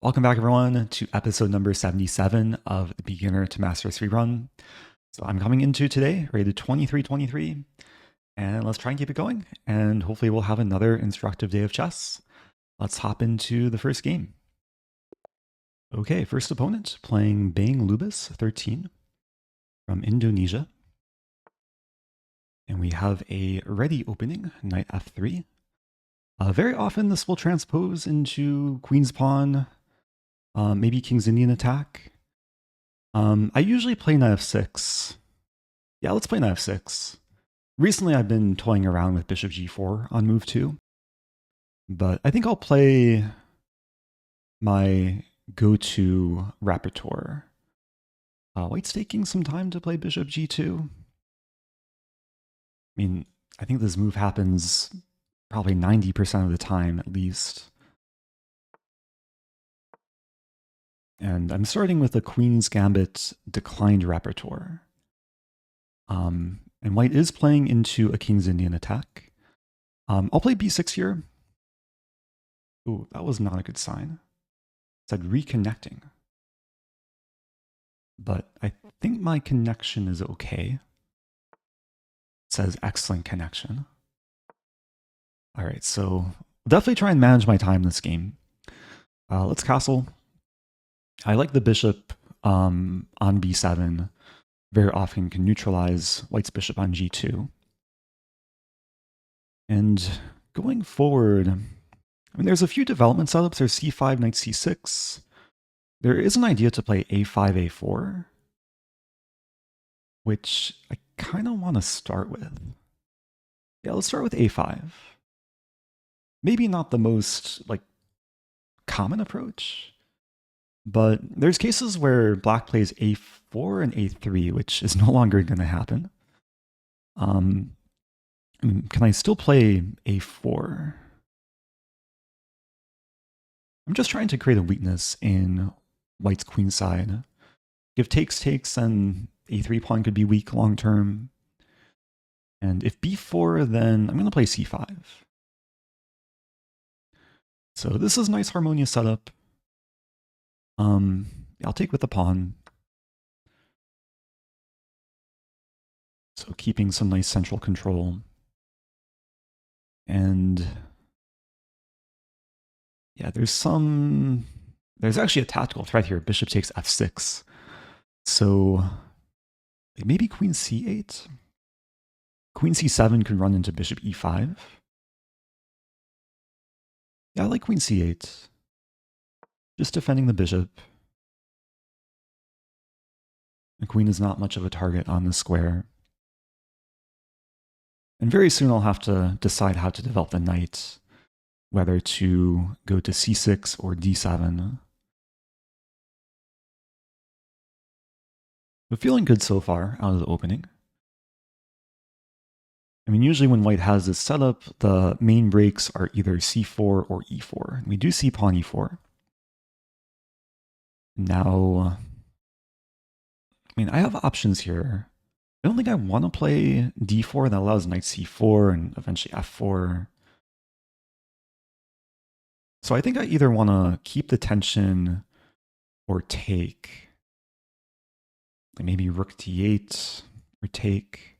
Welcome back, everyone, to episode number 77 of the Beginner to Master Speedrun. So I'm coming into today, rated 2323, and let's try and keep it going, and hopefully we'll have another instructive day of chess. Let's hop into the first game. Okay, first opponent, playing Bang Lubis, 13, from Indonesia. And we have a ready opening, knight f3. Very often this will transpose into queen's pawn, maybe king's Indian attack. I usually play knight f6. Yeah, let's play knight f6. Recently I've been toying around with bishop g4 on move 2. But I think I'll play my go-to repertoire. White's taking some time to play bishop g2. I mean, I think this move happens probably 90% of the time at least. And I'm starting with a Queen's Gambit declined repertoire. And white is playing into a King's Indian attack. I'll play b6 here. Ooh, that was not a good sign. It said reconnecting. But I think my connection is okay. It says excellent connection. All right, so definitely try and manage my time in this game. Let's castle. I like the bishop on b7. Very often can neutralize white's bishop on g2. And going forward, I mean, there's a few development setups. There's c5, knight c6. There is an idea to play a5, a4, which I kind of want to start with. Yeah, let's start with a5. Maybe not the most common approach, but there's cases where black plays a4 and a3, which is no longer going to happen. Can I still play a4? I'm just trying to create a weakness in white's queen side. If takes, then a3 pawn could be weak long term. And if b4, then I'm going to play c5. So this is a nice harmonious setup. I'll take with the pawn. So keeping some nice central control. And yeah, there's actually a tactical threat here. Bishop takes f6. So maybe queen c8. Queen c7 could run into bishop e5. Yeah, I like queen c8. Just defending the bishop. The queen is not much of a target on the square. And very soon I'll have to decide how to develop the knight, whether to go to c6 or d7. But feeling good so far out of the opening. I mean, usually when white has this setup, the main breaks are either c4 or e4. And we do see pawn e4. Now, I mean, I have options here. I don't think I want to play d4. That allows knight c4 and eventually f4. So I think I either want to keep the tension or take. Like maybe rook d8 or take.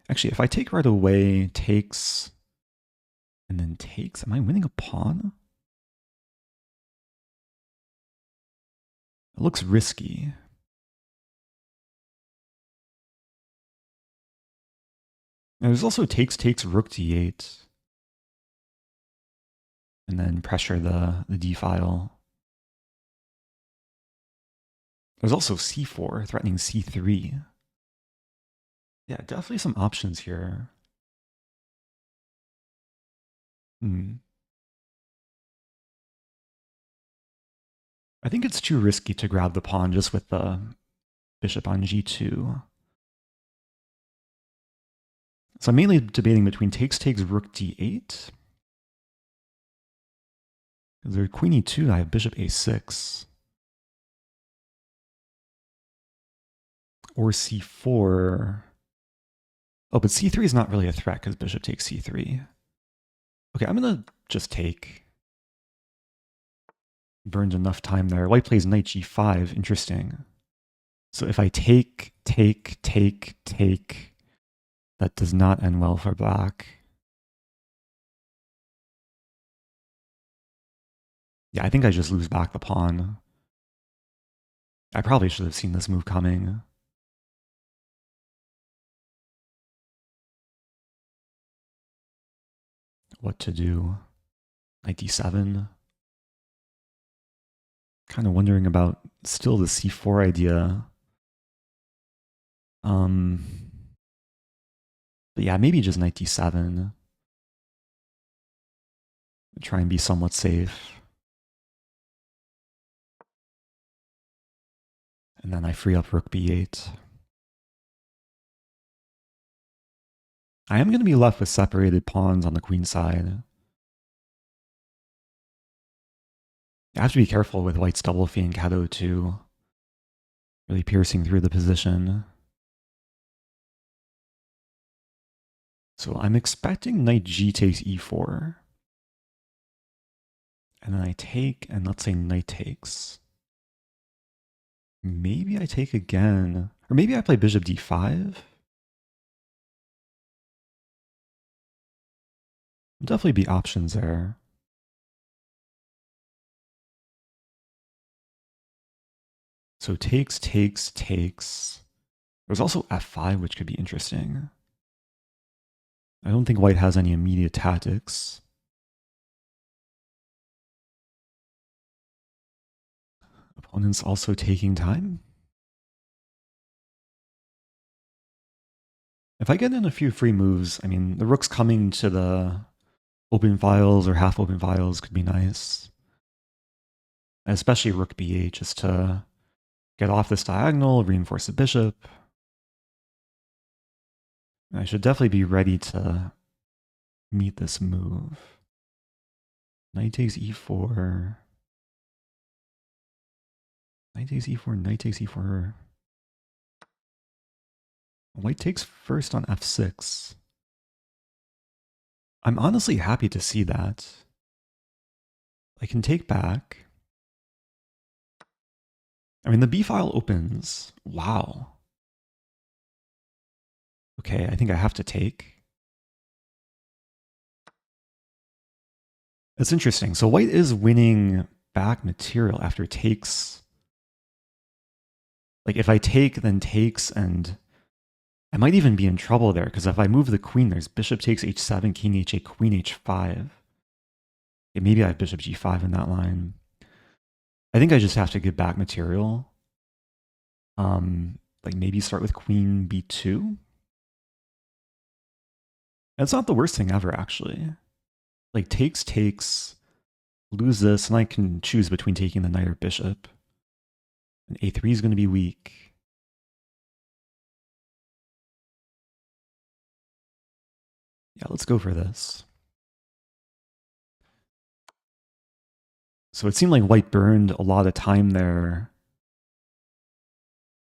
Actually, if I take right away, takes, and then takes, am I winning a pawn? It looks risky. And there's also takes, rook d8. And then pressure the d file. There's also c4, threatening c3. Yeah, definitely some options here. I think it's too risky to grab the pawn just with the bishop on g2. So I'm mainly debating between takes, rook d8. Because there's queen e2, I have bishop a6. Or c4. Oh, but c3 is not really a threat because bishop takes c3. Okay, I'm going to just take. burned enough time there. White plays knight g5. Interesting. So if I take, that does not end well for black. Yeah, I think I just lose back the pawn. I probably should have seen this move coming. What to do? Knight d7. Kind of wondering about still the c4 idea. But yeah, maybe just knight d7. Try and be somewhat safe. And then I free up rook b8. I am going to be left with separated pawns on the queen side. I have to be careful with white's double fianchetto too. Really piercing through the position. So I'm expecting knight g takes e4. And then I take, and let's say knight takes. Maybe I take again. Or maybe I play bishop d5. There'll definitely be options there. So takes. There's also f5, which could be interesting. I don't think white has any immediate tactics. Opponent's also taking time. If I get in a few free moves, I mean, the rook's coming to the open files or half open files could be nice. Especially rook b8, just to get off this diagonal, reinforce the bishop. I should definitely be ready to meet this move. Knight takes e4. Knight takes e4, knight takes e4. White takes first on f6. I'm honestly happy to see that. I can take back. I mean, the b file opens. Wow. Okay, I think I have to take. That's interesting. So white is winning back material after takes. Like if I take, then takes, and I might even be in trouble there, because if I move the queen, there's bishop takes h7, king h8, queen h5. Okay, maybe I have bishop g5 in that line. I think I just have to give back material. Like maybe start with queen b2. That's not the worst thing ever, actually. Like takes, lose this, and I can choose between taking the knight or bishop. And a3 is going to be weak. Yeah, let's go for this. So it seemed like white burned a lot of time there.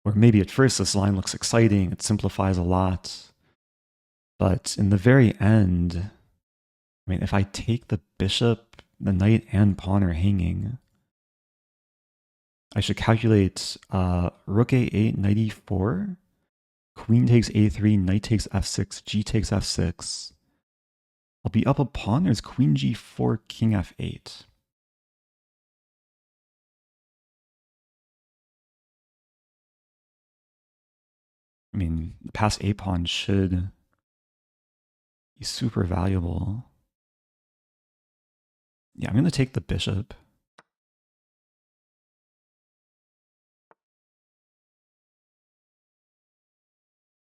Or maybe at first this line looks exciting, it simplifies a lot. But in the very end, I mean, if I take the bishop, the knight and pawn are hanging. I should calculate rook a8, knight e4, queen takes a3, knight takes f6, g takes f6. I'll be up a pawn, there's queen g4, king f8. I mean, the past a pawn should be super valuable. Yeah, I'm going to take the bishop.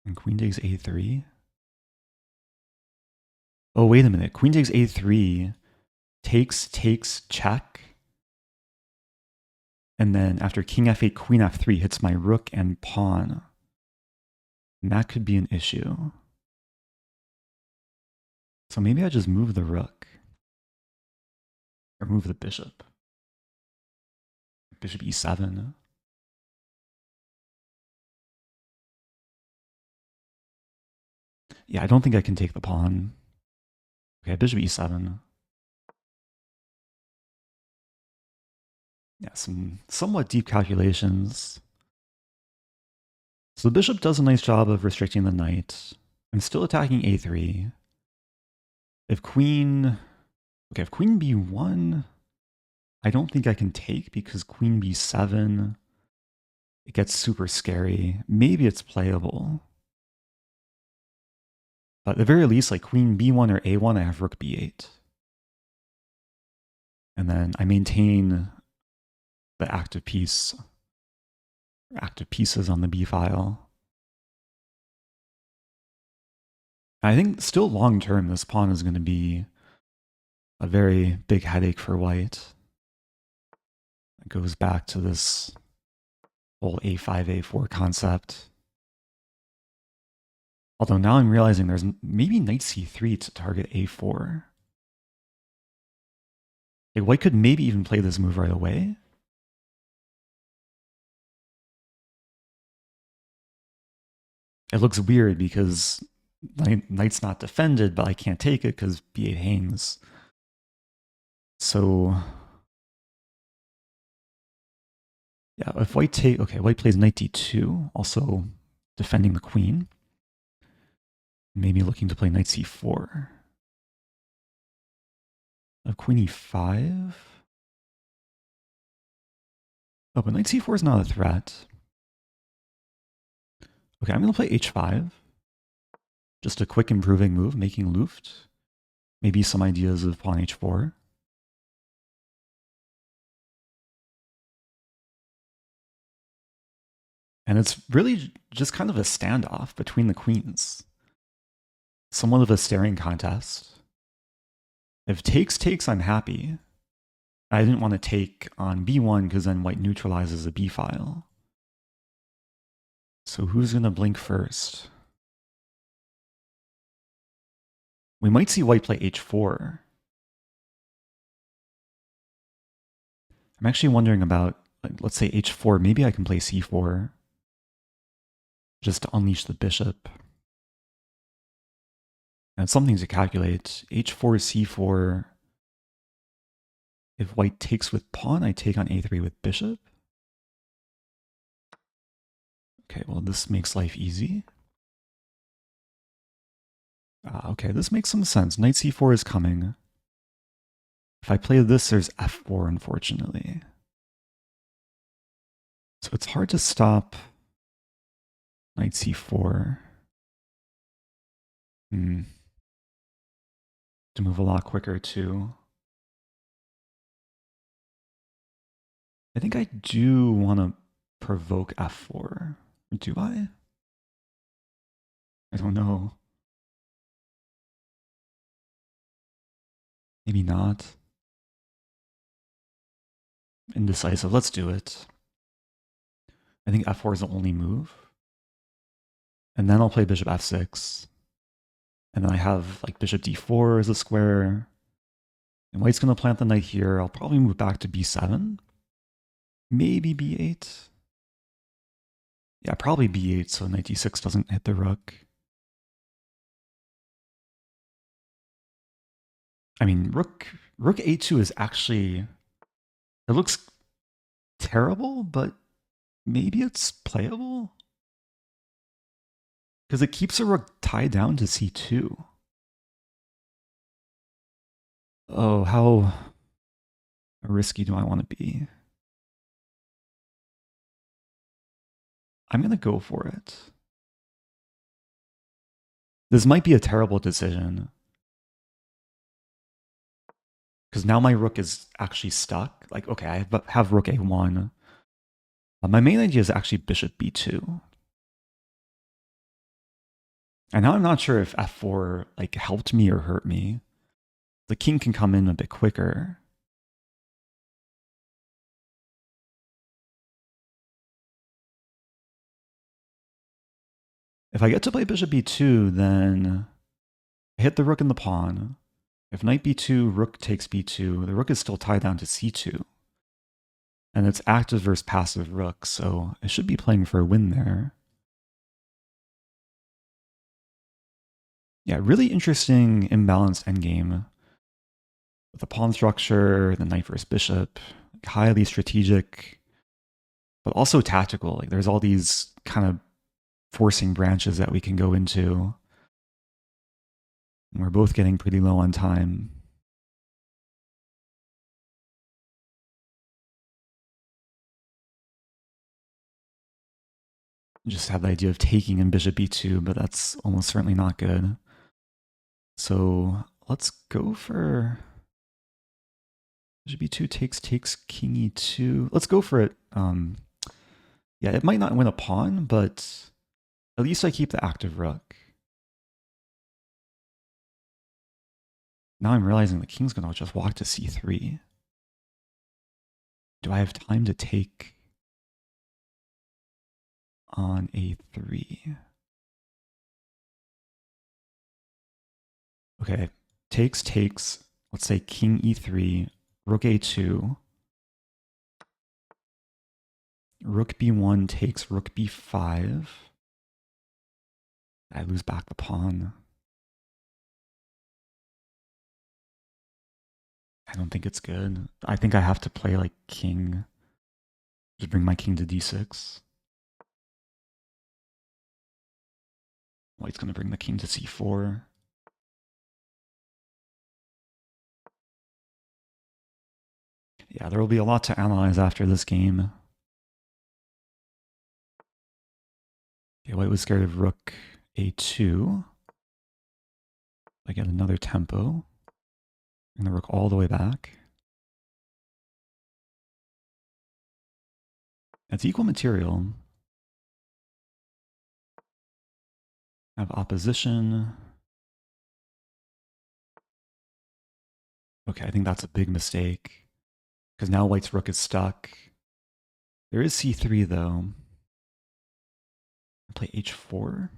And queen takes a3. Oh, wait a minute. Queen takes a3, takes, check. And then after king f8, queen f3 hits my rook and pawn. And that could be an issue. So maybe I just move the rook. Or move the bishop. Bishop e7. Yeah, I don't think I can take the pawn. Okay, bishop e7. Yeah, some somewhat deep calculations. So the bishop does a nice job of restricting the knight. I'm still attacking a3. If queen... Okay, if queen b1, I don't think I can take because queen b7, it gets super scary. Maybe it's playable. But at the very least, like queen b1 or a1, I have rook b8. And then I maintain the active piece, active pieces on the b file. I think still long term, this pawn is going to be a very big headache for white. It goes back to this whole a5, a4 concept. Although now I'm realizing there's maybe knight c3 to target a4. Like white could maybe even play this move right away. It looks weird because knight's not defended, but I can't take it because b8 hangs. So yeah, if white white plays knight d2, also defending the queen. Maybe looking to play knight c4. Queen e5. Oh, but knight c4 is not a threat. Okay, I'm going to play h5. Just a quick improving move, making Luft. Maybe some ideas of pawn h4. And it's really just kind of a standoff between the queens. Somewhat of a staring contest. If takes, I'm happy. I didn't want to take on b1 because then white neutralizes the b file. So who's going to blink first? We might see white play h4. I'm actually wondering about, let's say h4, maybe I can play c4 just to unleash the bishop. And it's something to calculate. h4, c4. If white takes with pawn, I take on a3 with bishop. Okay, well, this makes life easy. Okay, this makes some sense. Knight c4 is coming. If I play this, there's f4, unfortunately. So it's hard to stop knight c4. To move a lot quicker, too. I think I do want to provoke f4. Do I? I don't know. Maybe not. Indecisive. Let's do it. I think f4 is the only move. And then I'll play bishop f6. And then I have like bishop d4 as a square. And white's going to plant the knight here. I'll probably move back to b7. Maybe b8. Yeah, probably b8 so knight d6 doesn't hit the rook. I mean, rook a2 is actually... It looks terrible, but maybe it's playable? Because it keeps a rook tied down to c2. Oh, how risky do I want to be? I'm going to go for it. This might be a terrible decision. Because now my rook is actually stuck. Like, okay, I have rook a1. My main idea is actually bishop b2. And now I'm not sure if f4 like helped me or hurt me. The king can come in a bit quicker. If I get to play bishop b2, then I hit the rook and the pawn. If knight b2, rook takes b2, the rook is still tied down to c2. And it's active versus passive rook, so I should be playing for a win there. Yeah, really interesting imbalanced endgame. With the pawn structure, the knight versus bishop, highly strategic, but also tactical. Like there's all these kind of forcing branches that we can go into. And we're both getting pretty low on time. Just have the idea of taking in bishop e2, but that's almost certainly not good. So let's go for bishop e2 takes king e2. Let's go for it. Yeah, it might not win a pawn, but at least I keep the active rook. Now I'm realizing the king's going to just walk to c3. Do I have time to take on a3? Okay, takes. Let's say king e3, rook a2. Rook b1 takes rook b5. I lose back the pawn. I don't think it's good. I think I have to play like king. Just bring my king to d6. White's going to bring the king to c4. Yeah, there will be a lot to analyze after this game. Okay, White was scared of rook a2. I get another tempo. And the rook all the way back. It's equal material. I have opposition. Okay, I think that's a big mistake. Because now White's rook is stuck. There is c3 though. I play h4.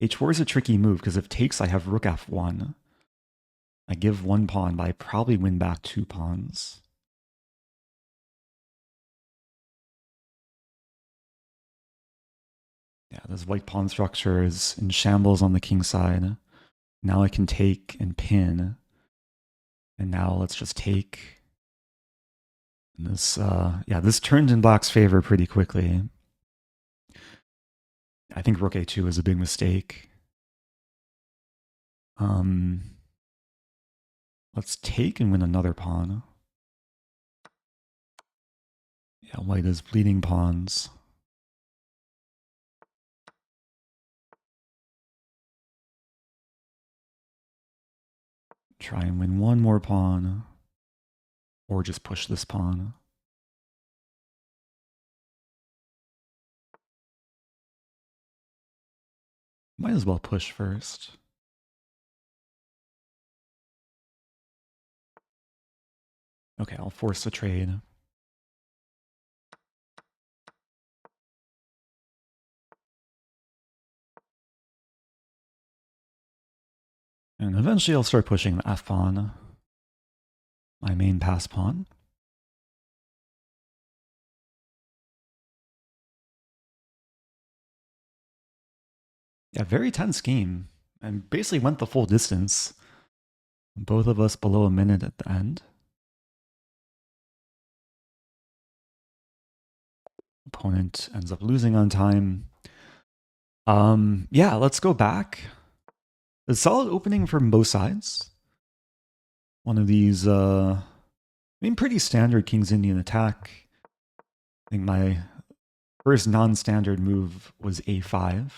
h4 is a tricky move because if takes, I have rook f1. I give one pawn, but I probably win back 2 pawns. Yeah, this white pawn structure is in shambles on the king side. Now I can take and pin. And now let's just take. And this, yeah, this turned in black's favor pretty quickly. I think rook a2 is a big mistake. Let's take and win another pawn. Yeah, white is bleeding pawns. Try and win one more pawn. Or just push this pawn. Might as well push first. Okay, I'll force the trade. And eventually I'll start pushing the f pawn, my main pass pawn. Yeah, very tense game. And basically went the full distance. Both of us below a minute at the end. Opponent ends up losing on time. Yeah, let's go back. A solid opening from both sides. One of these, I mean, pretty standard King's Indian attack. I think my first non-standard move was a5,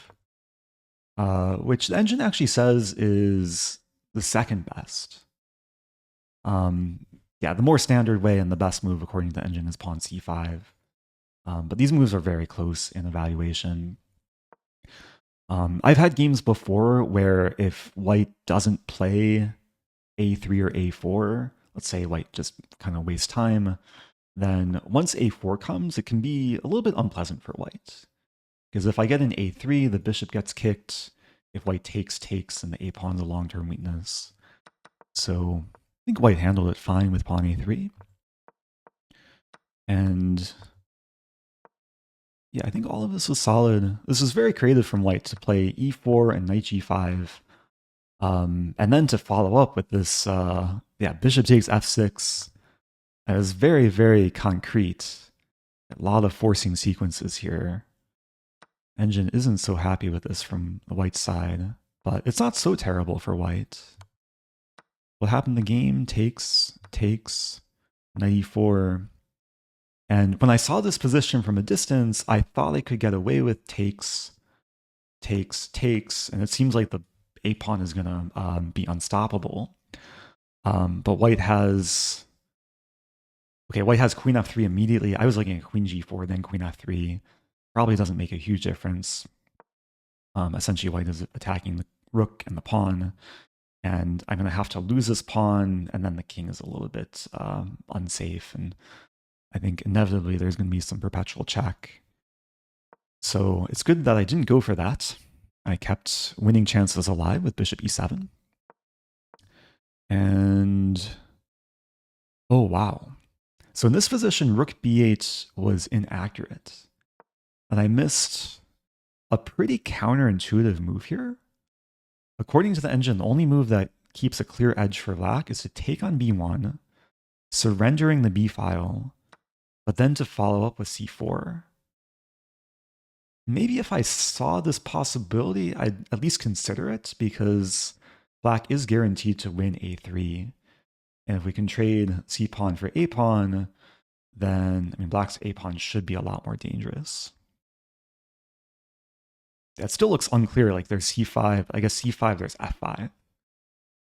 which the engine actually says is the second best. Yeah, the more standard way and the best move according to the engine is pawn c5. But these moves are very close in evaluation. I've had games before where if white doesn't play a3 or a4, let's say white just kind of wastes time, then once a4 comes, it can be a little bit unpleasant for white. Because if I get an a3, the bishop gets kicked. If white takes, and the a pawn's a long-term weakness. So I think white handled it fine with pawn a3. And yeah, I think all of this was solid. This was very creative from white to play e4 and knight g5. And then to follow up with this, yeah, bishop takes f6. It was very, very concrete. A lot of forcing sequences here. Engine isn't so happy with this from the white side, but it's not so terrible for white. What happened in the game? Takes, 94. And when I saw this position from a distance, I thought I could get away with takes, and it seems like the a pawn is going to be unstoppable. But white has... Okay, white has queen f3 immediately. I was looking at queen g4, then queen f3. Probably doesn't make a huge difference. Essentially, white is attacking the rook and the pawn, and I'm going to have to lose this pawn, and then the king is a little bit unsafe, and I think inevitably there's going to be some perpetual check. So it's good that I didn't go for that. I kept winning chances alive with bishop e7. And oh, wow. So in this position, rook b8 was inaccurate. And I missed a pretty counterintuitive move here. According to the engine, the only move that keeps a clear edge for black is to take on b1, surrendering the b file, but then to follow up with c4. Maybe if I saw this possibility, I'd at least consider it, because black is guaranteed to win a3. And if we can trade c pawn for a pawn, then, I mean, black's a pawn should be a lot more dangerous. That still looks unclear. Like there's c5, I guess c5, there's f5,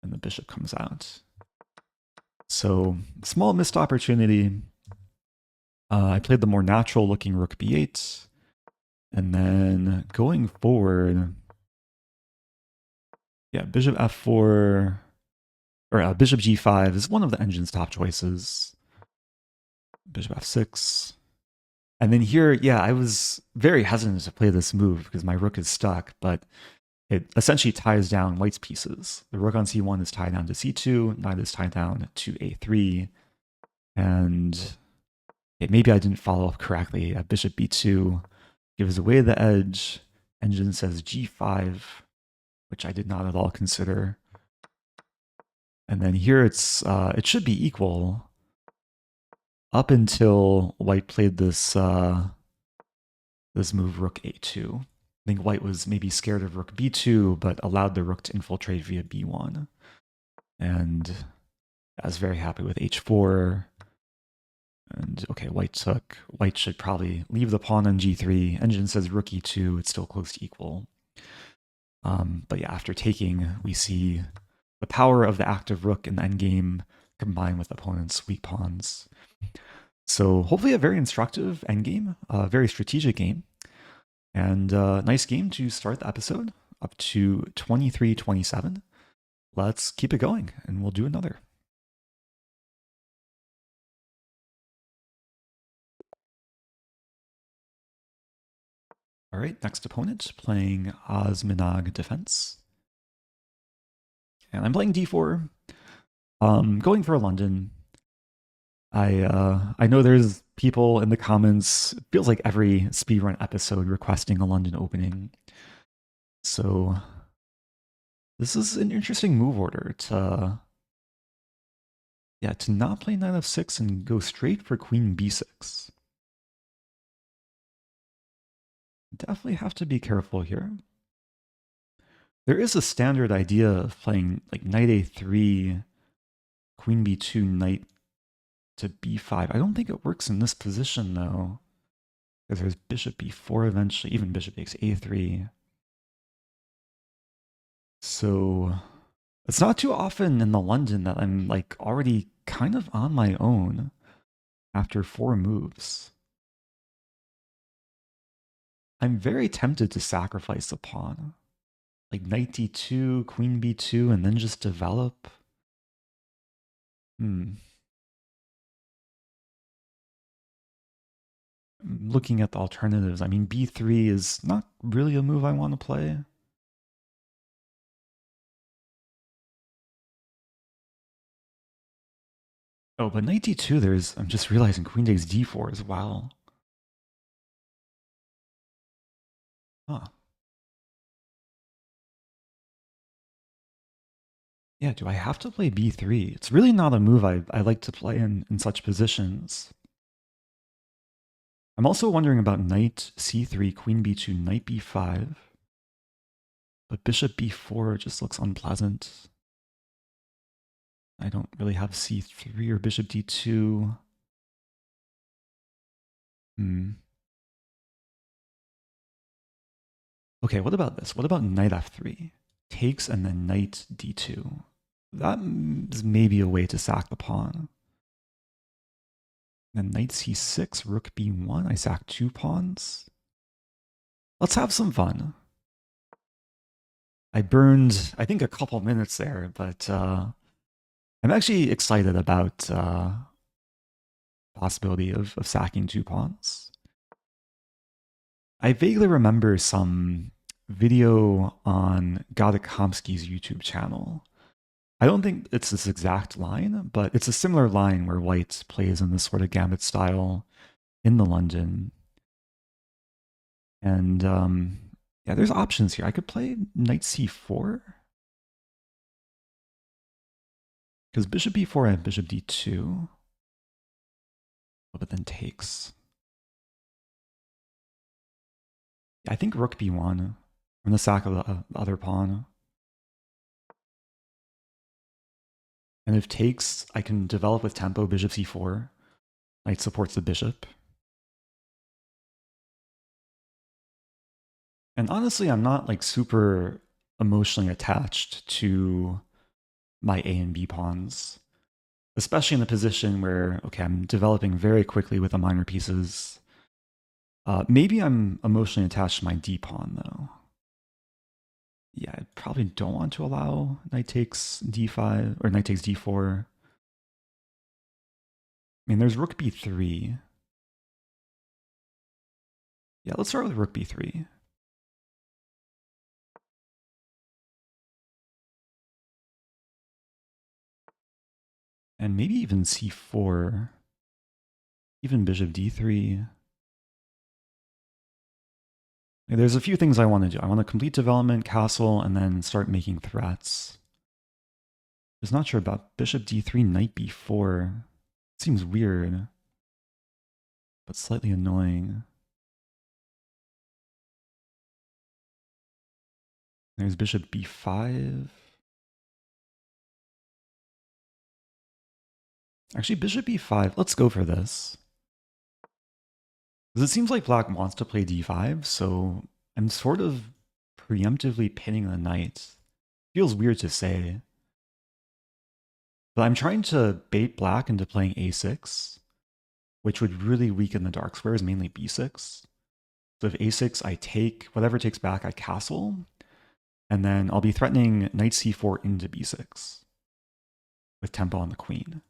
and the bishop comes out. So small missed opportunity. I played the more natural looking rook b8. And then going forward, yeah, bishop f4, or bishop g5 is one of the engine's top choices. Bishop f6. And then here, yeah, I was very hesitant to play this move because my rook is stuck, but it essentially ties down white's pieces. The rook on c1 is tied down to c2, knight is tied down to a3, and maybe I didn't follow up correctly. Bishop b2 gives away the edge. Engine says g5, which I did not at all consider. And then here it's it should be equal up until white played this this move rook a2. I think white was maybe scared of rook b2, but allowed the rook to infiltrate via b1. And I was very happy with h4. And okay, white took. White should probably leave the pawn on g3. Engine says rook e2. It's still close to equal. But yeah, after taking, we see the power of the active rook in the endgame combined with opponent's weak pawns. So hopefully a very instructive endgame, a very strategic game, and a nice game to start the episode up to 23-27. Let's keep it going, and we'll do another. All right, next opponent playing Osminag Defense. And I'm playing d4, going for a London. I know there's people in the comments, it feels like every speedrun episode requesting a London opening. So this is an interesting move order to not play knight f6 and go straight for queen b6. Definitely have to be careful here. There is a standard idea of playing like knight a3, queen b2, knight to b5. I don't think it works in this position though, because there's bishop b4 eventually, even bishop takes a3. So it's not too often in the London that I'm like already kind of on my own after 4 moves. I'm very tempted to sacrifice a pawn. Like knight d2, queen b2, and then just develop. Looking at the alternatives, I mean, b3 is not really a move I want to play. Oh, but knight d2, I'm just realizing queen takes d4 as well. Huh. Yeah, do I have to play b3? It's really not a move I like to play in such positions. I'm also wondering about knight c3, queen b2, knight b5. But bishop b4 just looks unpleasant. I don't really have c3 or bishop d2. Okay, what about this? What about knight f3? Takes and then knight d2. That is maybe a way to sack the pawn. Then knight c6, rook b1. I sack 2 pawns. Let's have some fun. I burned, I think, a couple minutes there, but I'm actually excited about possibility of sacking 2 pawns. I vaguely remember some video on Gadakomsky's YouTube channel. I don't think it's this exact line, but it's a similar line where white plays in this sort of Gambit style in the London. And yeah, there's options here. I could play knight c4. Because bishop b4 and bishop d2. But then takes. Yeah, I think rook b1 from the sack of the other pawn. And if takes, I can develop with tempo bishop c4. Knight supports the bishop. And honestly, I'm not like super emotionally attached to my A and B pawns, especially in a position where, okay, I'm developing very quickly with the minor pieces. Maybe I'm emotionally attached to my D pawn though. Yeah, I probably don't want to allow knight takes d5 or knight takes d4. I mean, there's rook b3. Yeah, let's start with rook b3. And maybe even c4. Even bishop d3. There's a few things I want to do. I want to complete development, castle, and then start making threats. Just not sure about bishop d3, knight b4. Seems weird, but slightly annoying. There's bishop b5. Actually, bishop b5, let's go for this. Because it seems like black wants to play d5, so I'm sort of preemptively pinning the knight. Feels weird to say. But I'm trying to bait black into playing a6, which would really weaken the dark squares, mainly b6. So if a6, I take, whatever takes back, I castle, and then I'll be threatening knight c4 into b6 with tempo on the queen.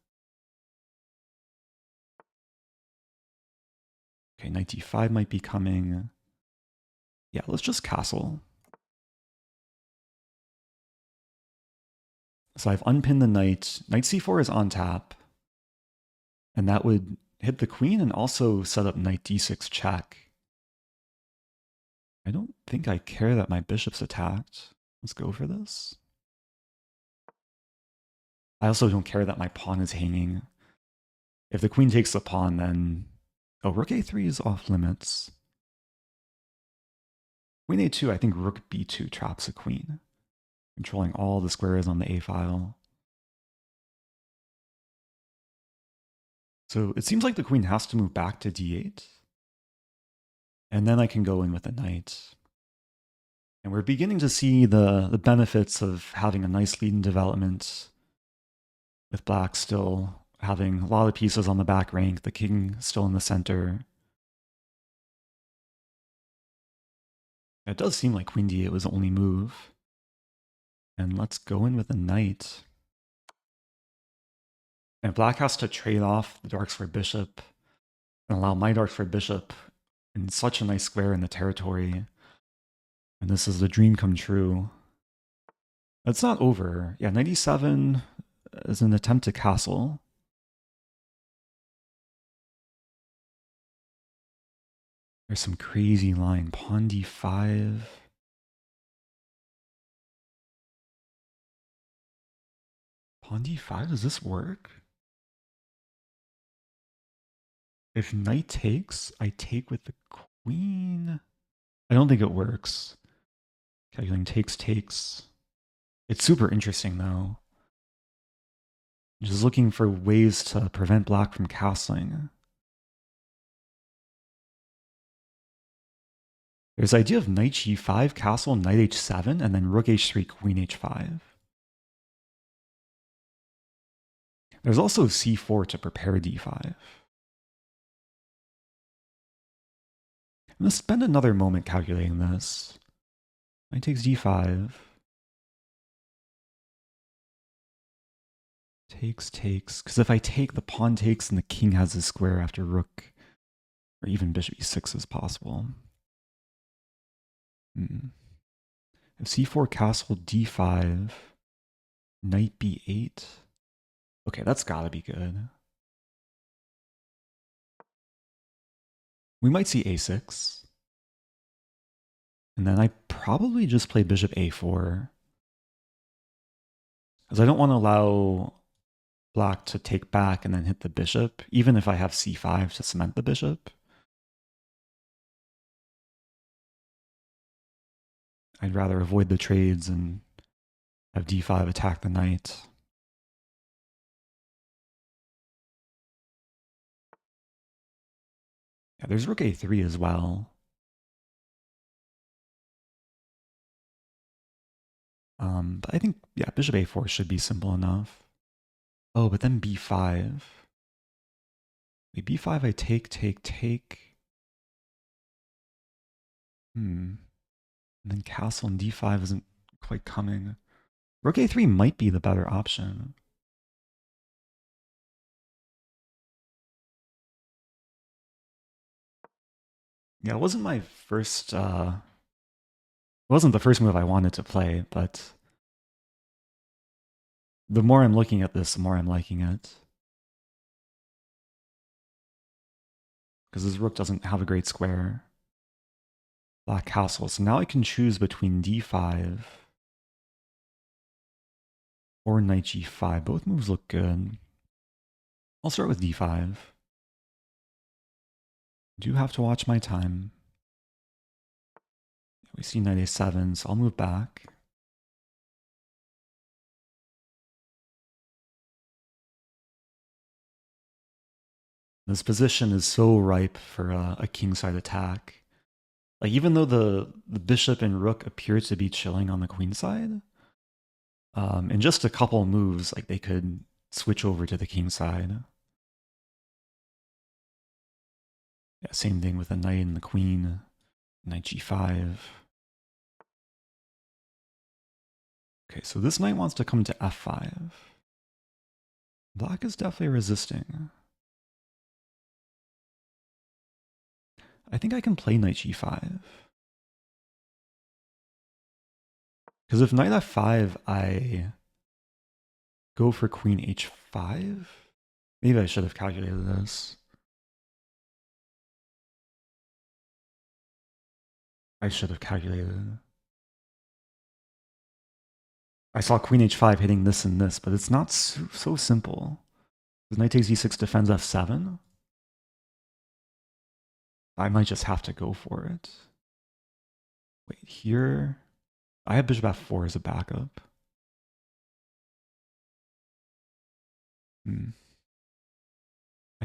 Okay, knight d5 might be coming. Yeah, let's just castle. So I've unpinned the knight. Knight c4 is on tap. And that would hit the queen and also set up knight d6 check. I don't think I care that my bishop's attacked. Let's go for this. I also don't care that my pawn is hanging. If the queen takes the pawn, then... Oh, rook a3 is off limits. Queen a2, I think rook b2 traps the queen, controlling all the squares on the a file. So it seems like the queen has to move back to d8. And then I can go in with the knight. And we're beginning to see the benefits of having a nice lead in development, with black still having a lot of pieces on the back rank, the king still in the center. It does seem like queen d8 was the only move. And let's go in with a knight. And black has to trade off the dark square bishop and allow my dark square bishop in such a nice square in the territory. And this is the dream come true. It's not over. Yeah, 97 is an attempt to castle. There's some crazy line. Pawn d5. Pawn d5, does this work? If knight takes, I take with the queen. I don't think it works. Calculating takes. It's super interesting though. Just looking for ways to prevent black from castling. There's the idea of knight g5, castle, knight h7, and then rook h3, queen h5. There's also c4 to prepare d5. I'm going to spend another moment calculating this. Knight takes d5. Takes. Because if I take, the pawn takes and the king has a square after rook, or even bishop e6 is possible. If c4, castle, d5, knight b8. Okay, that's gotta be good. We might see a6. And then I probably just play bishop a4. Because I don't want to allow black to take back and then hit the bishop, even if I have c5 to cement the bishop. I'd rather avoid the trades and have d5 attack the knight. Yeah, there's rook a3 as well. But I think, yeah, bishop a4 should be simple enough. Oh, but then b5. Wait, b5 I take. And then castle and d5 isn't quite coming. Rook a3 might be the better option. Yeah, it wasn't my first, it wasn't the first move I wanted to play, but the more I'm looking at this, the more I'm liking it. Because this rook doesn't have a great square. Black castle. So now I can choose between d5 or knight g5. Both moves look good. I'll start with d5. Do have to watch my time. We see knight a7, so I'll move back. This position is so ripe for a kingside attack. Like, even though the bishop and rook appear to be chilling on the queen side, in just a couple moves, like, they could switch over to the king side. Yeah, same thing with the knight and the queen. Knight g5. Okay, so this knight wants to come to f5. Black is definitely resisting. I think I can play knight g5. Because if knight f5, I go for queen h5. Maybe I should have calculated this. I should have calculated. I saw queen h5 hitting this and this, but it's not so simple. Because knight takes e6 defends f7. I might just have to go for it. Wait, here... I have bishop f4 as a backup. I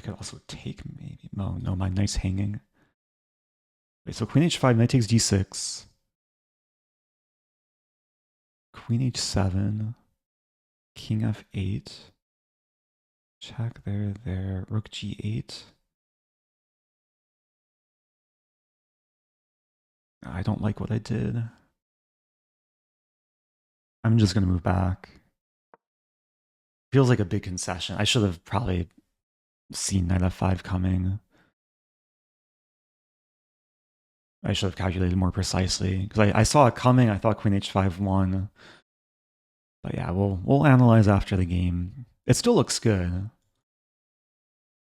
could also take, maybe. No, my knight's hanging. Wait, so queen h5, knight takes d6. Queen h7. King f8. Check there. Rook g8. I don't like what I did. I'm just going to move back. Feels like a big concession. I should have probably seen knight f5 coming. I should have calculated more precisely. Because I saw it coming. I thought queen h5 won. But yeah, we'll analyze after the game. It still looks good.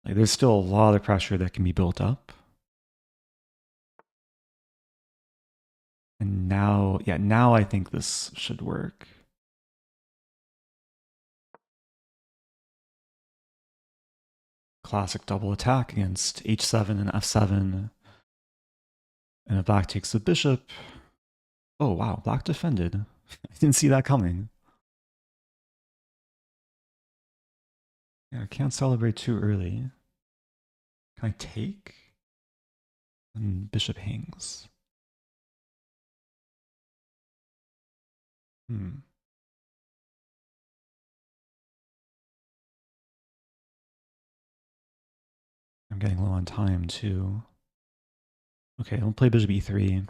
Like, there's still a lot of pressure that can be built up. And now I think this should work. classic double attack against h7 and f7. And if black takes the bishop... Oh, wow, black defended. I didn't see that coming. Yeah, I can't celebrate too early. Can I take? And bishop hangs. I'm getting low on time, too. Okay, we'll play bishop e3.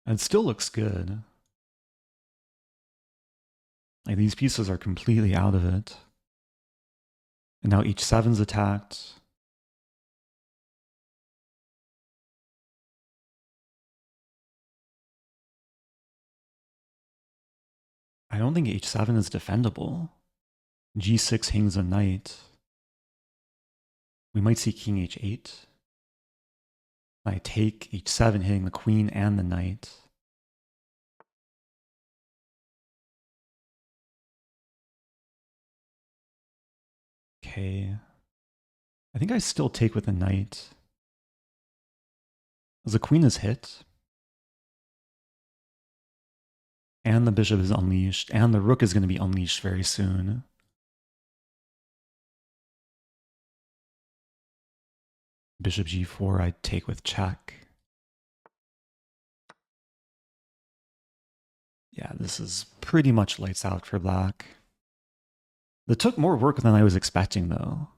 And it still looks good. Like, these pieces are completely out of it. And now h7's attacked. I don't think h7 is defendable. g6 hangs a knight. We might see king h8. I take h7, hitting the queen and the knight. Okay. I think I still take with the knight. As the queen is hit. And the bishop is unleashed. And the rook is going to be unleashed very soon. Bishop g4, I take with check. Yeah, this is pretty much lights out for black. That took more work than I was expecting, though.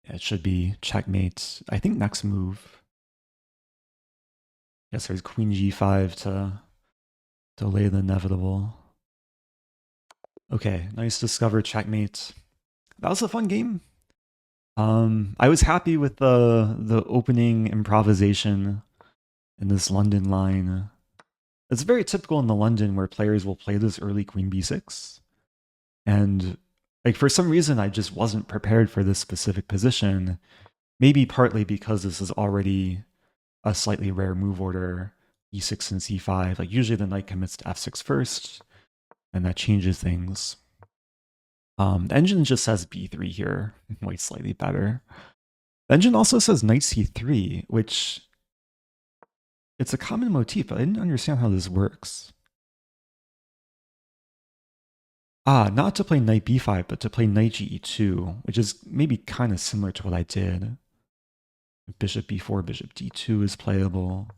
Yeah, it should be checkmate. I think next move. Yes, there's queen g5 to delay the inevitable. Okay, nice discover checkmate. That was a fun game. I was happy with the opening improvisation in this London line. It's very typical in the London where players will play this early queen b6. And like for some reason, I just wasn't prepared for this specific position. Maybe partly because this is already a slightly rare move order, e6 and c5. Like usually the knight commits to f6 first, and that changes things. The engine just says b3 here, white slightly better. The engine also says knight c3, which it's a common motif, but I didn't understand how this works. Not to play knight b5, but to play knight ge2, which is maybe kind of similar to what I did. Bishop b4, bishop d2 is playable.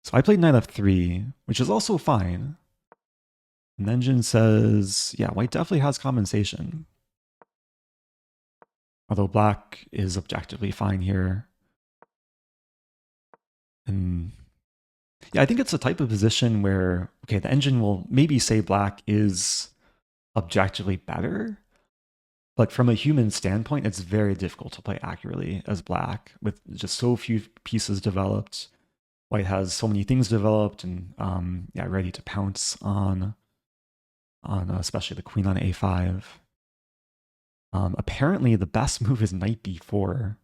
So I played knight f3, which is also fine. And the engine says, yeah, white definitely has compensation. Although black is objectively fine here. And yeah, I think it's a type of position where, okay, the engine will maybe say black is objectively better, but from a human standpoint, it's very difficult to play accurately as black with just so few pieces developed. White has so many things developed and yeah, ready to pounce on especially the queen on a5. Apparently, the best move is knight b4,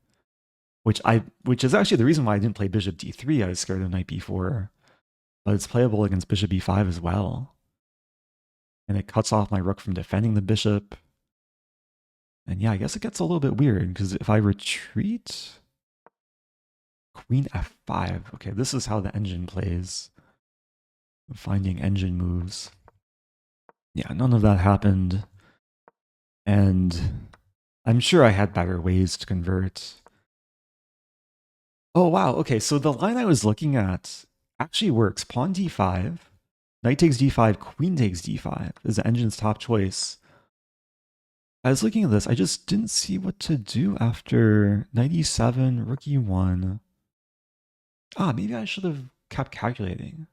which is actually the reason why I didn't play bishop d3. I was scared of knight b4, but it's playable against bishop b5 as well. And it cuts off my rook from defending the bishop. And yeah, I guess it gets a little bit weird, because if I retreat, queen f5. Okay, this is how the engine plays. Finding engine moves. Yeah, none of that happened. And I'm sure I had better ways to convert. Oh, wow. Okay, so the line I was looking at actually works. Pawn d5, knight takes d5, queen takes d5 is the engine's top choice. I was looking at this. I just didn't see what to do after knight e7, rook e1. Maybe I should have kept calculating.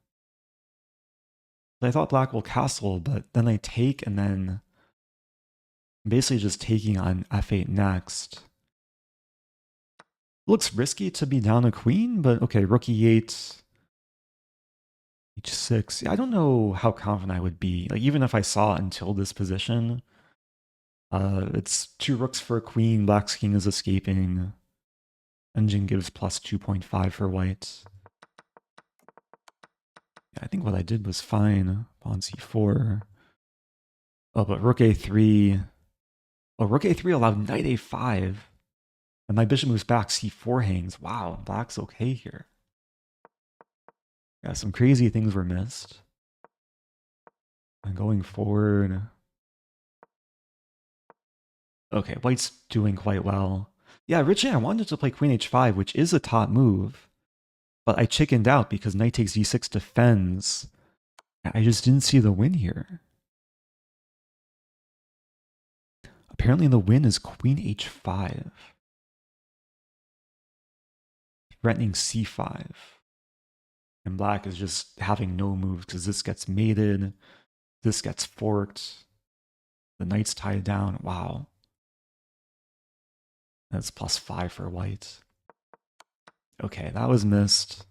I thought black will castle, but then I take and then basically just taking on f8 next. Looks risky to be down a queen, but okay, rook e8, h6. I don't know how confident I would be. Like even if I saw until this position, It's 2 rooks for a queen, black's king is escaping. Engine gives plus 2.5 for white. Yeah, I think what I did was fine. Pawn c4. Oh, but rook a3. Oh, rook a3 allowed knight a5. And my bishop moves back, c4 hangs. Wow, black's okay here. Yeah, some crazy things were missed. And going forward... Okay, white's doing quite well. Yeah, originally I wanted to play queen h5, which is a top move. But I chickened out because knight takes d6 defends. I just didn't see the win here. Apparently the win is queen h5. Threatening c5. And black is just having no moves because this gets mated. This gets forked. The knight's tied down. Wow. That's plus 5 for white. Okay, that was missed.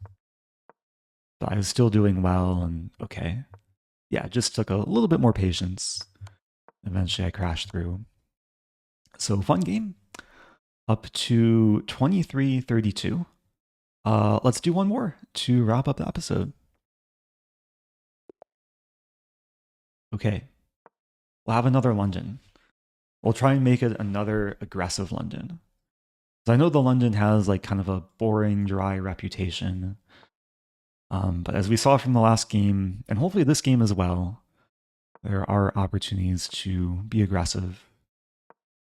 But I was still doing well, and okay. Yeah, it just took a little bit more patience. Eventually I crashed through. So fun game. Up to 23-32. Let's do one more to wrap up the episode. Okay. We'll have another London. We'll try and make it another aggressive London. I know the London has like kind of a boring, dry reputation. But as we saw from the last game, and hopefully this game as well, there are opportunities to be aggressive.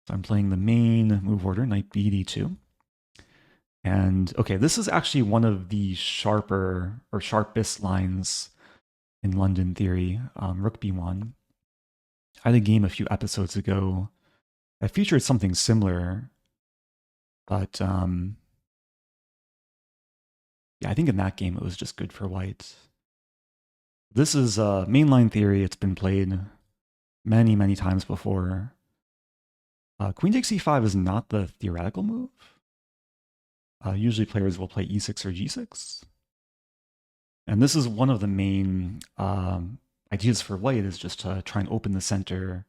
So I'm playing the main move order, knight b d2. And okay, this is actually one of the sharper or sharpest lines in London theory, rook b1. I had a game a few episodes ago that featured something similar, but yeah, I think in that game it was just good for white. This is mainline theory. It's been played many, many times before. Queen takes e5 is not the theoretical move. Usually players will play e6 or g6. And this is one of the main ideas for white, is just to try and open the center.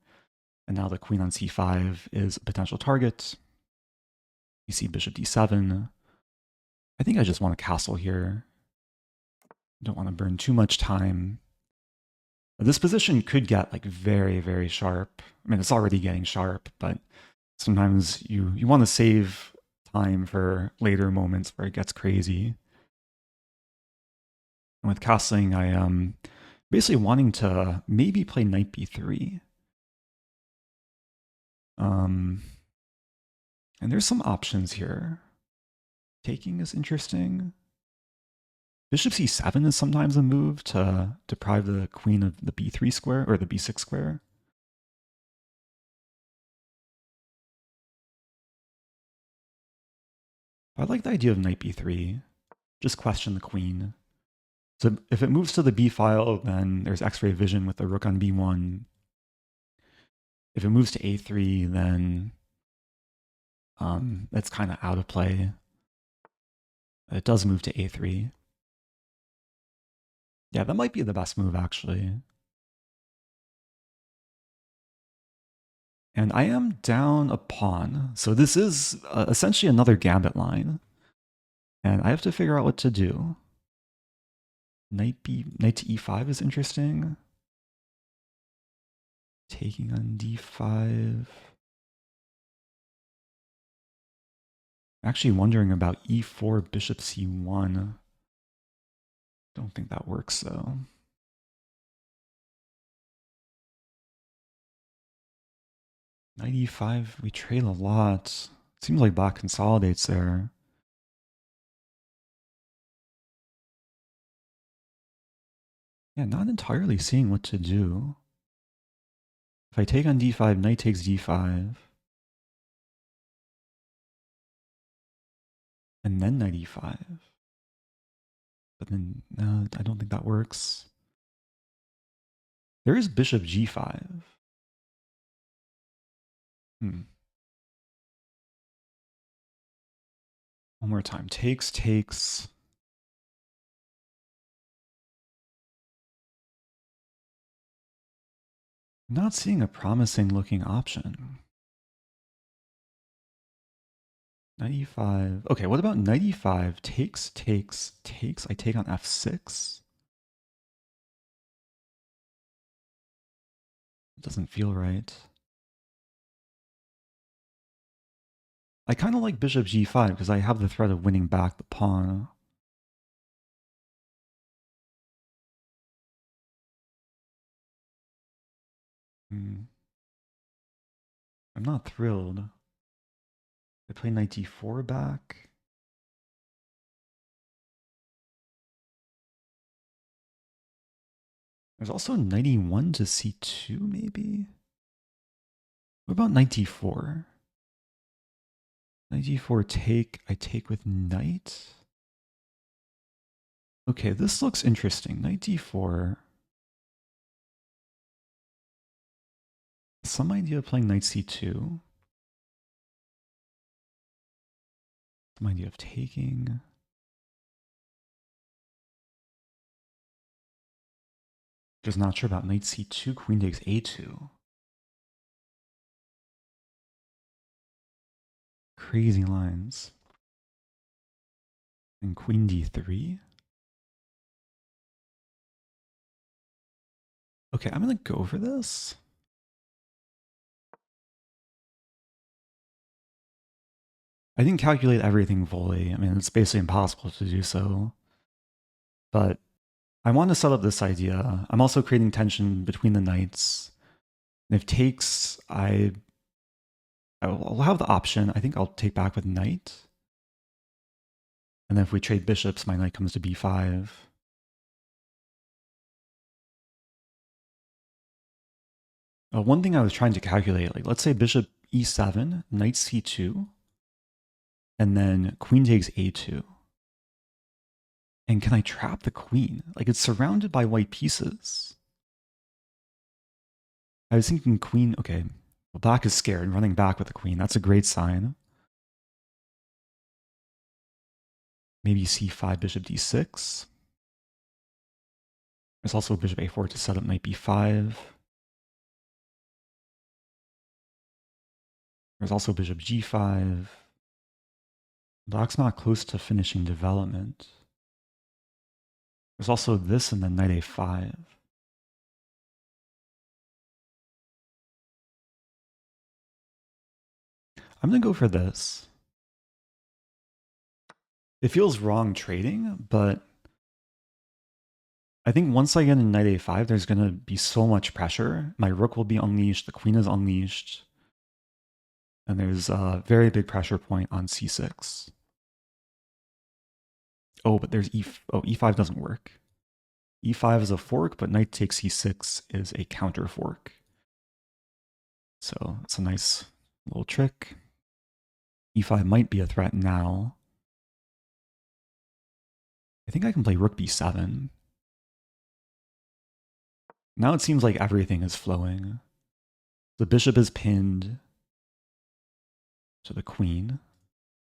And now the queen on c5 is a potential target. You see bishop d7. I think I just want a castle here. Don't want to burn too much time. This position could get like very, very sharp. I mean, it's already getting sharp, but sometimes you want to save time for later moments where it gets crazy. And with castling, I am basically wanting to maybe play knight b3. And there's some options here. Taking is interesting. Bishop c7 is sometimes a move to deprive the queen of the b3 square, or the b6 square. I like the idea of knight b3. Just question the queen. So if it moves to the b file, then there's x-ray vision with the rook on b1. If it moves to a3, then it's kind of out of play. It does move to a3. Yeah, that might be the best move, actually. And I am down a pawn. So this is essentially another Gambit line. And I have to figure out what to do. Knight to e5 is interesting. Taking on d5. Actually wondering about e4, bishop c1. Don't think that works, though. Knight e5, we trade a lot. Seems like black consolidates there. Yeah, not entirely seeing what to do. If I take on d5, knight takes d5. And then knight e5. But then, no, I don't think that works. There is bishop g5. One more time. Takes. I'm not seeing a promising looking option. 95. Okay, what about 95? Takes, takes, takes. I take on f6. It doesn't feel right. I kind of like bishop g5 because I have the threat of winning back the pawn. I'm not thrilled. I play knight d4 back. There's also knight e1 to c2, maybe? What about knight d4? Knight d4 take, I take with knight. Okay, this looks interesting. Knight d4. Some idea of playing knight c2. Some idea of taking. Just not sure about knight c2, queen takes a2. Crazy lines. And queen d3. Okay, I'm gonna go for this. I didn't calculate everything fully. I mean, it's basically impossible to do so. But I want to set up this idea. I'm also creating tension between the knights. And if takes, I'll have the option. I think I'll take back with knight. And then if we trade bishops, my knight comes to b5. One thing I was trying to calculate, like let's say bishop e7, knight c2, and then queen takes a2. And can I trap the queen? Like it's surrounded by white pieces. I was thinking queen, okay, well, black is scared, running back with the queen. That's a great sign. Maybe c5, bishop d6. There's also bishop a4 to set up knight b5. There's also bishop g5. Black's not close to finishing development. There's also this and then knight a5. I'm going to go for this. It feels wrong trading, but I think once I get in knight a5, there's going to be so much pressure. My rook will be unleashed, the queen is unleashed, and there's a very big pressure point on c6. Oh, but there's e5 doesn't work. e5 is a fork, but knight takes e6 is a counter fork. So it's a nice little trick. e5 might be a threat now. I think I can play rook b7. Now it seems like everything is flowing. The bishop is pinned to the queen.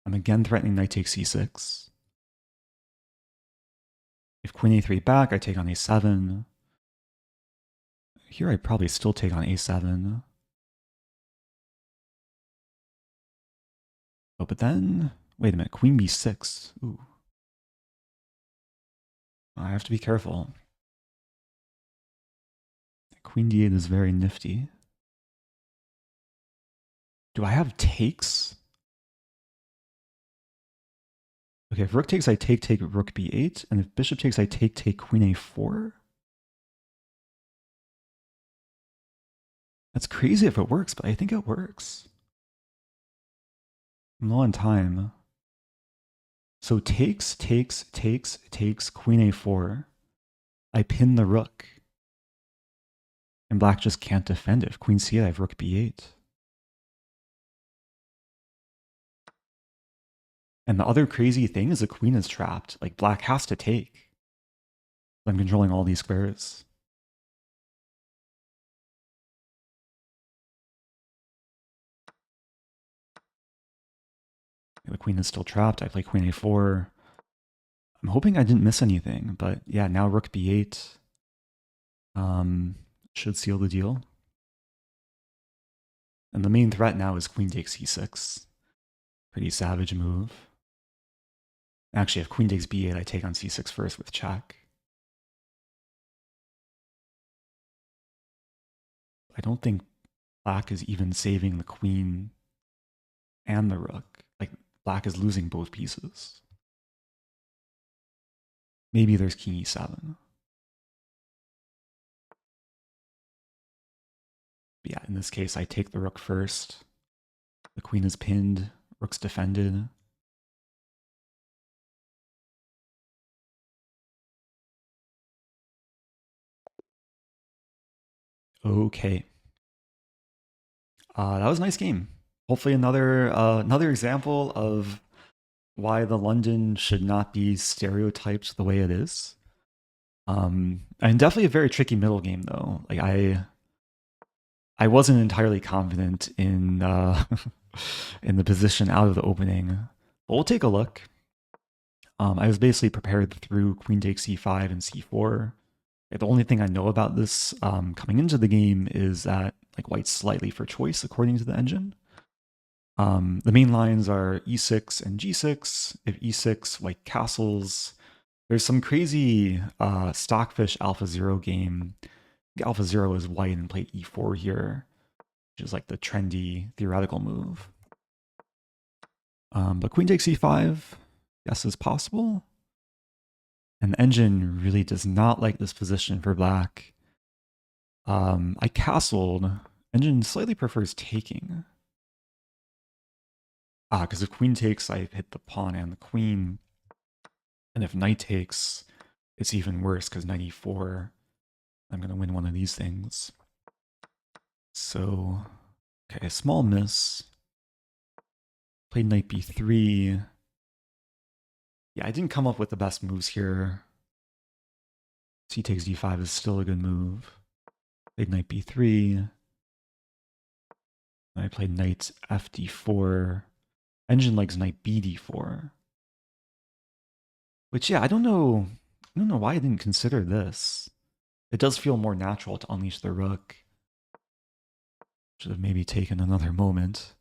I'm again threatening knight takes c6. If queen a3 back, I take on a7. Here I probably still take on a7. Oh, but then, wait a minute, queen b6. Ooh. I have to be careful. Queen d8 is very nifty. Do I have takes? Okay, if rook takes, I take rook b8, and if bishop takes, I take queen a4. That's crazy if it works, but I think it works. I'm low on time. So takes, queen a4. I pin the rook. And black just can't defend it. If queen c8, I have rook b8. And the other crazy thing is the queen is trapped. Like black has to take. I'm controlling all these squares. The queen is still trapped. I play queen a4. I'm hoping I didn't miss anything, but yeah, now rook b8 should seal the deal. And the main threat now is queen takes e6. Pretty savage move. Actually, if queen takes b8, I take on c6 first with check. I don't think black is even saving the queen and the rook. Like, black is losing both pieces. Maybe there's king e7. But yeah, in this case, I take the rook first. The queen is pinned, rook's defended. Okay. That was a nice game. Hopefully another example of why the London should not be stereotyped the way it is. And definitely a very tricky middle game though. Like I wasn't entirely confident in in the position out of the opening. But we'll take a look. I was basically prepared through queen takes c5 and c4. The only thing I know about this coming into the game is that like white's slightly for choice according to the engine. The main lines are e6 and g6. If e6, white castles. There's some crazy stockfish alpha 0 game. Alpha 0 is white and played e4 here, which is like the trendy theoretical move. But queen takes e5, yes, is possible. And the engine really does not like this position for black. I castled. Engine slightly prefers taking. Because if queen takes, I hit the pawn and the queen. And if knight takes, it's even worse because knight e4, I'm going to win one of these things. So, okay, a small miss. Played knight b3. Yeah, I didn't come up with the best moves here. C takes d5 is still a good move. Played knight b3. I played knight fd4. Engine likes knight bd4. Which, yeah, I don't know why I didn't consider this. It does feel more natural to unleash the rook. Should have maybe taken another moment.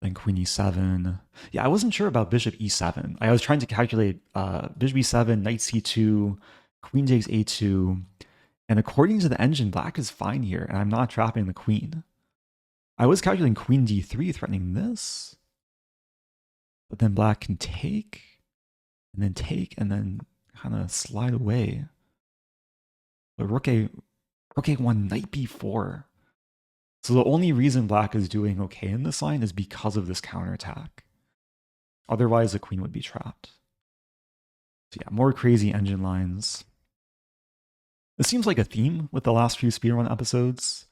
Then queen e7. Yeah, I wasn't sure about bishop e7. I was trying to calculate bishop e7, knight c2, queen takes a2. And according to the engine, black is fine here, and I'm not trapping the queen. I was calculating queen d3, threatening this. But then black can take, and then kind of slide away. But rook a1, knight b4. So the only reason black is doing okay in this line is because of this counterattack. Otherwise, the queen would be trapped. So yeah, more crazy engine lines. This seems like a theme with the last few speedrun episodes.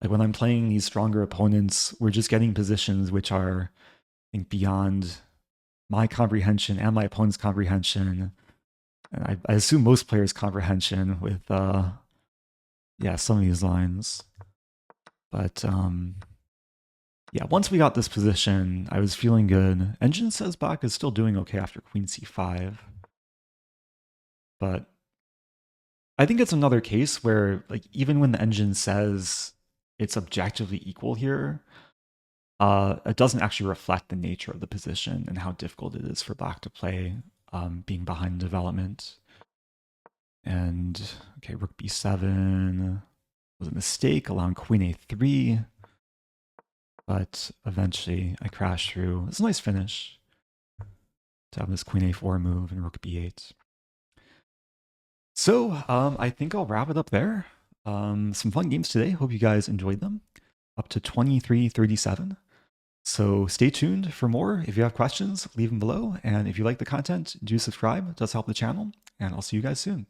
Like when I'm playing these stronger opponents, we're just getting positions which are, I think, beyond my comprehension and my opponent's comprehension. And I assume most players' comprehension with, yeah, some of these lines. But, yeah, once we got this position, I was feeling good. Engine says black is still doing okay after queen c5. But I think it's another case where, like, even when the engine says it's objectively equal here, it doesn't actually reflect the nature of the position and how difficult it is for black to play, being behind development. And, okay, rook b7 was a mistake, allowing queen a3. But eventually I crashed through. It's a nice finish to have this queen a4 move and rook b8. So I think I'll wrap it up there. Some fun games today. Hope you guys enjoyed them. Up to 23:37. So stay tuned for more. If you have questions, leave them below. And if you like the content, do subscribe. It does help the channel. And I'll see you guys soon.